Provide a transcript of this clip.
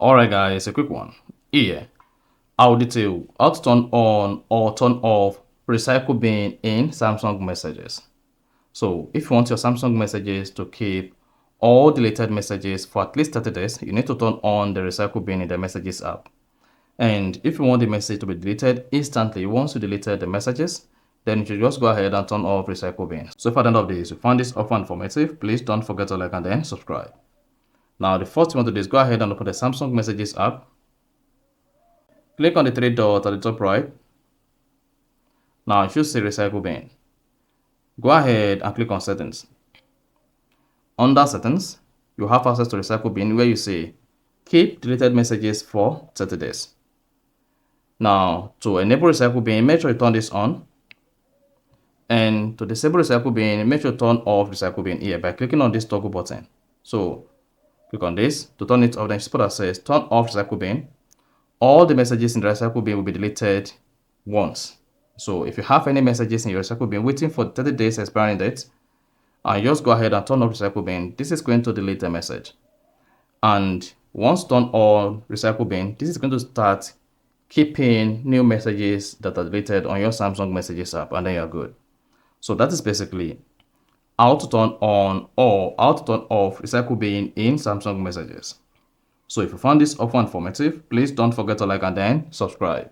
Alright guys, a quick one. Here, I'll detail how to turn on or turn off recycle bin in Samsung messages. So if you want your Samsung messages to keep all deleted messages for at least 30 days, you need to turn on the recycle bin in the messages app. And if you want the message to be deleted instantly once you deleted the messages, then you should just go ahead and turn off recycle bin. So if at the end of this you found this offer informative, please don't forget to like and then subscribe. Now the first thing you want to do is go ahead and open the Samsung messages app. Click on the three dots at the top right. Now you should see recycle bin. Go ahead and click on settings. Under settings, you have access to recycle bin where you say keep deleted messages for 30 days. Now to enable recycle bin, make sure you turn this on. And to disable recycle bin, make sure you turn off recycle bin here by clicking on this toggle button. So click on this to turn it off, then spot that says turn off recycle bin. All the messages in the recycle bin will be deleted once. So if you have any messages in your recycle bin waiting for 30 days expiring date, and just go ahead and turn off recycle bin, this is going to delete the message. And once turn on recycle bin, this is going to start keeping new messages that are deleted on your Samsung messages app, and then you're good. So that is basically how to turn on or how to turn off recycle bin in Samsung messages. So if you found this offer informative, please don't forget to like and then subscribe.